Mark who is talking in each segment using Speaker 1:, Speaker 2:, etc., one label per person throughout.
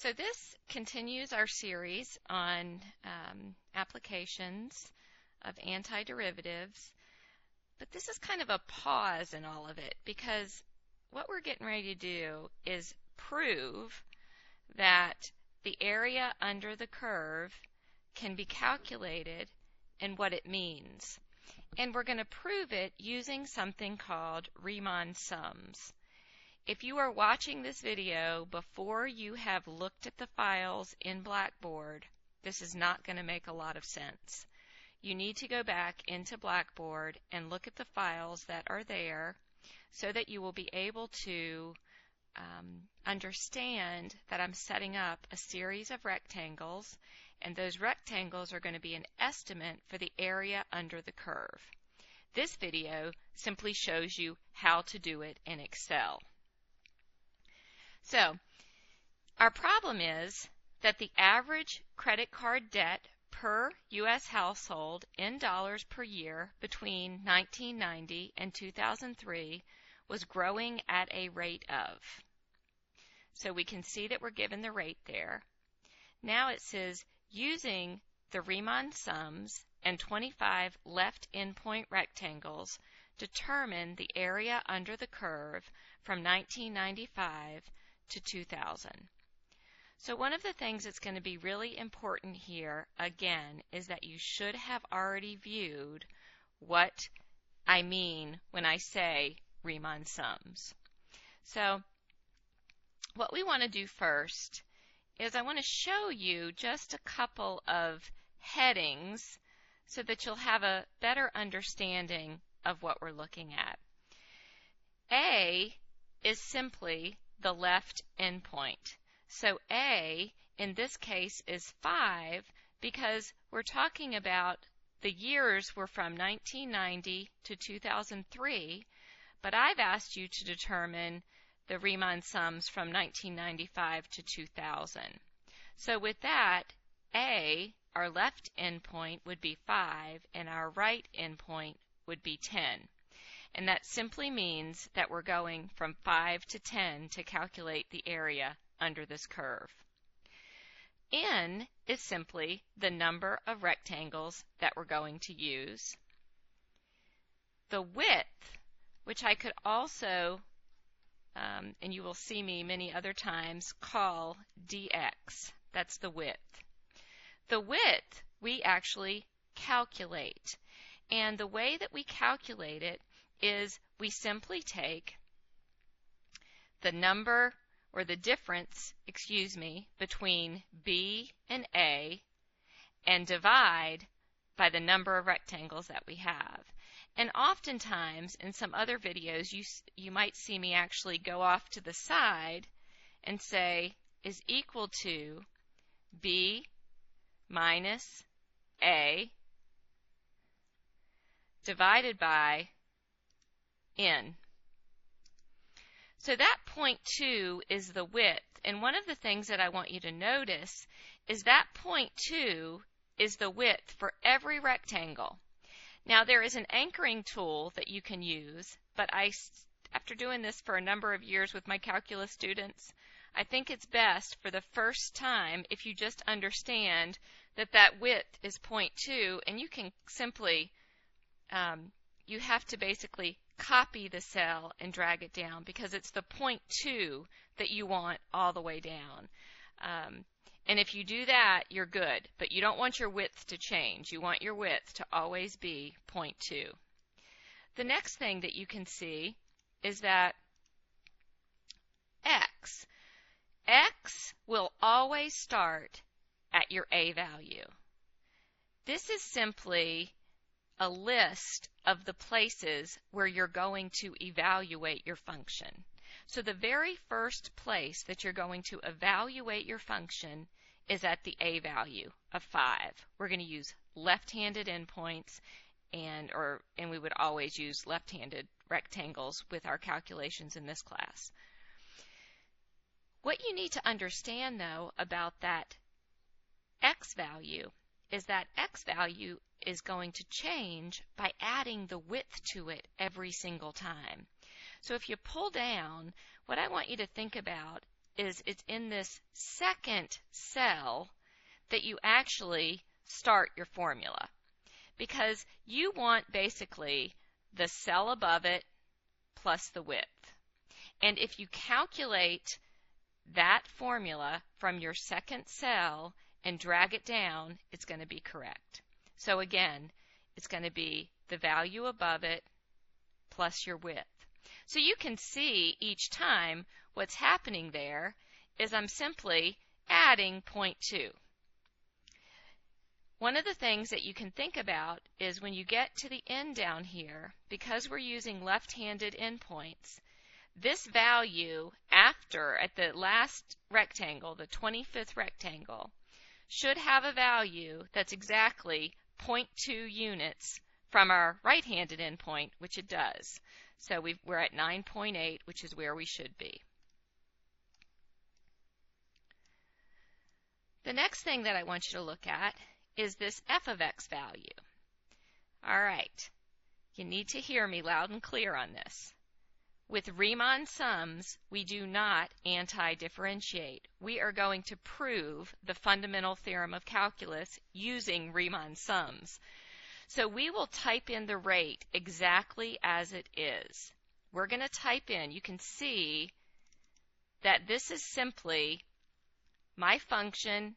Speaker 1: So this continues our series on applications of antiderivatives, but this is kind of a pause in all of it because what we're getting ready to do is prove that the area under the curve can be calculated and what it means. And we're going to prove it using something called Riemann sums. If you are watching this video before you have looked at the files in Blackboard, this is not going to make a lot of sense. You need to go back into Blackboard and look at the files that are there so that you will be able to understand that I'm setting up a series of rectangles, and those rectangles are going to be an estimate for the area under the curve. This video simply shows you how to do it in Excel. So, our problem is that the average credit card debt per U.S. household in dollars per year between 1990 and 2003 was growing at a rate of. So we can see that we're given the rate there. Now it says using the Riemann sums and 25 left endpoint rectangles, determine the area under the curve from 1995 to 2000. So one of the things that's going to be really important here, again, is that you should have already viewed what I mean when I say Riemann sums. So what we want to do first is I want to show you just a couple of headings so that you'll have a better understanding of what we're looking at. A is simply the left endpoint. So A, in this case, is 5 because we're talking about the years were from 1990 to 2003, but I've asked you to determine the Riemann sums from 1995 to 2000. So with that, A, our left endpoint, would be 5, and our right endpoint would be 10. And that simply means that we're going from 5 to 10 to calculate the area under this curve. N is simply the number of rectangles that we're going to use. The width, which I could also, and you will see me many other times, call dx. That's the width. The width we actually calculate. And the way that we calculate it is we simply take the number or the difference, between B and A and divide by the number of rectangles that we have. And oftentimes in some other videos you might see me actually go off to the side and say is equal to B minus A divided by N. So that 0.2 is the width, and one of the things that I want you to notice is that 0.2 is the width for every rectangle. Now there is an anchoring tool that you can use, but after doing this for a number of years with my calculus students, I think it's best for the first time if you just understand that that width is 0.2, and you can simply you have to basically copy the cell and drag it down because it's the 0.2 that you want all the way down. And if you do that, you're good, but you don't want your width to change. You want your width to always be 0.2. The next thing that you can see is that X will always start at your A value. This is simply a list of the places where you're going to evaluate your function. So the very first place that you're going to evaluate your function is at the A value of 5. We're going to use left-handed endpoints, and we would always use left-handed rectangles with our calculations in this class. What you need to understand, though, about that X value is that X value is going to change by adding the width to it every single time. So if you pull down, what I want you to think about is it's in this second cell that you actually start your formula, because you want basically the cell above it plus the width. And if you calculate that formula from your second cell and drag it down, it's going to be correct. So again, it's going to be the value above it plus your width. So you can see each time what's happening there is I'm simply adding 0.2. One of the things that you can think about is when you get to the end down here, because we're using left-handed endpoints, this value after, at the last rectangle, the 25th rectangle, should have a value that's exactly 0.2 units from our right-handed endpoint, which it does. So we're at 9.8, which is where we should be. The next thing that I want you to look at is this f of x value. All right, you need to hear me loud and clear on this. With Riemann sums, we do not anti-differentiate. We are going to prove the fundamental theorem of calculus using Riemann sums. So we will type in the rate exactly as it is. We're going to type in, you can see that this is simply my function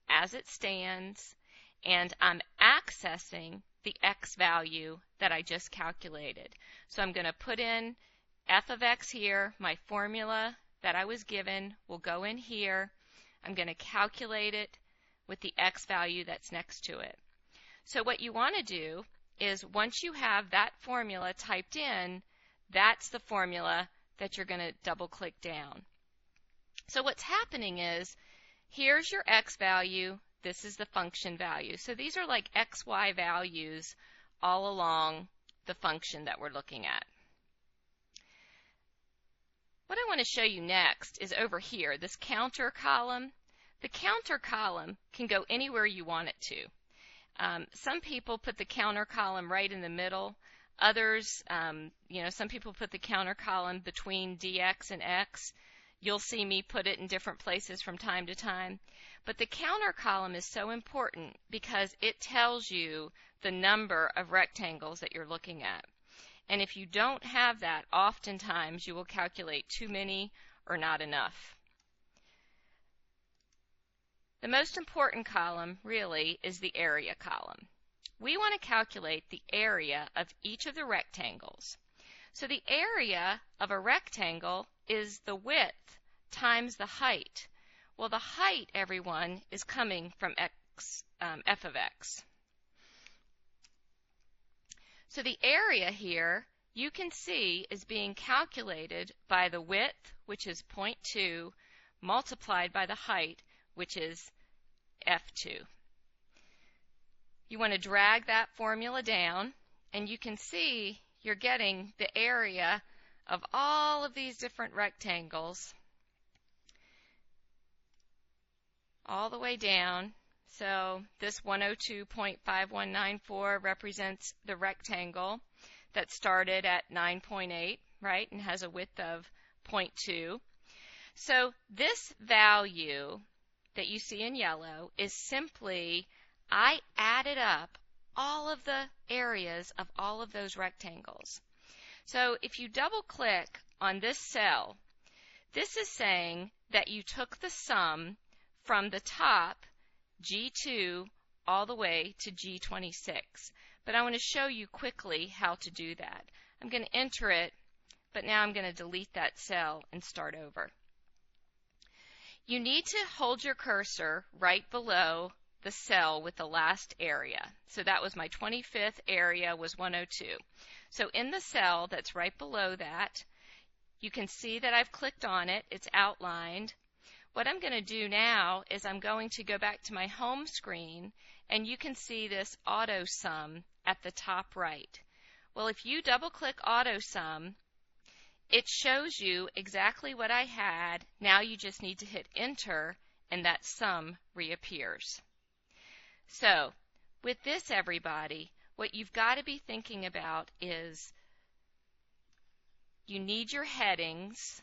Speaker 1: as it stands, and I'm accessing the x value that I just calculated. So I'm going to put in f of x here, my formula that I was given will go in here. I'm going to calculate it with the x value that's next to it. So what you want to do is once you have that formula typed in, that's the formula that you're going to double click down. So what's happening is, here's your x value, this is the function value. So these are like xy values all along the function that we're looking at. What I want to show you next is over here, this counter column. The counter column can go anywhere you want it to. Some people put the counter column right in the middle. Others, some people put the counter column between dx and x. You'll see me put it in different places from time to time. But the counter column is so important because it tells you the number of rectangles that you're looking at. And if you don't have that, oftentimes you will calculate too many or not enough. The most important column, really, is the area column. We want to calculate the area of each of the rectangles. So the area of a rectangle is the width times the height. Well, the height, everyone, is coming from f of x. So the area here, you can see, is being calculated by the width, which is 0.2, multiplied by the height, which is f2. You want to drag that formula down, and you can see you're getting the area of all of these different rectangles all the way down. So this 102.5194 represents the rectangle that started at 9.8, right, and has a width of 0.2. So this value that you see in yellow is simply, I added up all of the areas of all of those rectangles. So if you double click on this cell, this is saying that you took the sum from the top, G2, all the way to G26. But I want to show you quickly how to do that. I'm going to enter it, but now I'm going to delete that cell and start over. You need to hold your cursor right below the cell with the last area. So that was my 25th area was 102. So in the cell that's right below that, you can see that I've clicked on it. It's outlined. What I'm going to do now is I'm going to go back to my home screen, and you can see this auto sum at the top right. Well, if you double click auto sum, it shows you exactly what I had. Now you just need to hit enter, and that sum reappears. So with this, everybody, what you've got to be thinking about is you need your headings.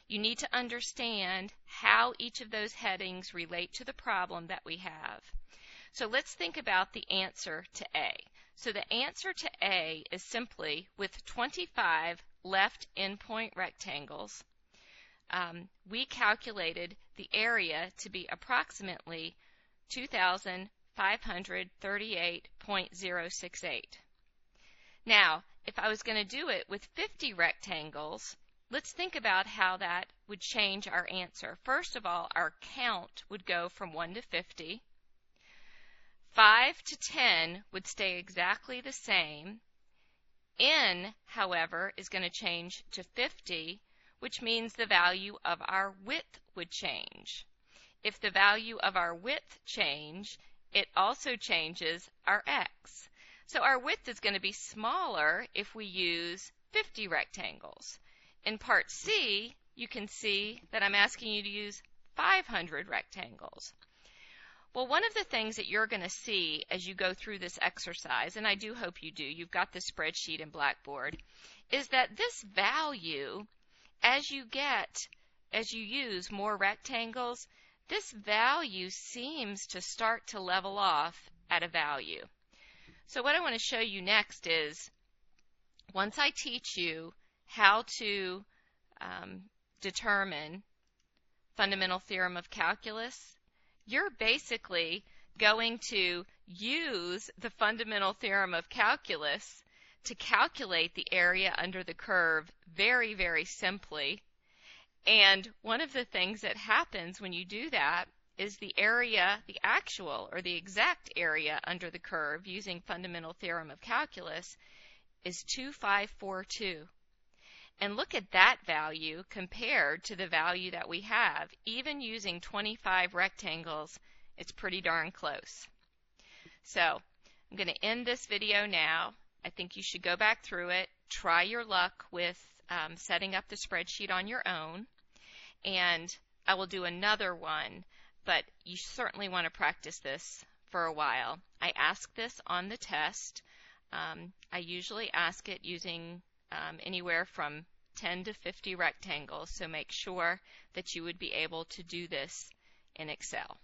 Speaker 1: you need to understand how each of those headings relate to the problem that we have. So let's think about the answer to A. So the answer to A is simply with 25 left endpoint rectangles, we calculated the area to be approximately 2,538.068. Now, if I was going to do it with 50 rectangles, let's think about how that would change our answer. First of all, our count would go from 1 to 50. 5 to 10 would stay exactly the same. N, however, is going to change to 50, which means the value of our width would change. If the value of our width change, it also changes our x. So our width is going to be smaller if we use 50 rectangles. In part C, you can see that I'm asking you to use 500 rectangles. Well, one of the things that you're going to see as you go through this exercise, and I do hope you do, you've got the spreadsheet in Blackboard, is that this value, as you use more rectangles, this value seems to start to level off at a value. So what I want to show you next is, once I teach you how to determine fundamental theorem of calculus, you're basically going to use the fundamental theorem of calculus to calculate the area under the curve very, very simply. And one of the things that happens when you do that is the area, the actual or the exact area under the curve using fundamental theorem of calculus is 2542. And look at that value compared to the value that we have. Even using 25 rectangles, it's pretty darn close. So I'm going to end this video now. I think you should go back through it, try your luck with setting up the spreadsheet on your own, and I will do another one, but you certainly want to practice this for a while. I ask this on the test. I usually ask it using anywhere from 10 to 50 rectangles, so make sure that you would be able to do this in Excel.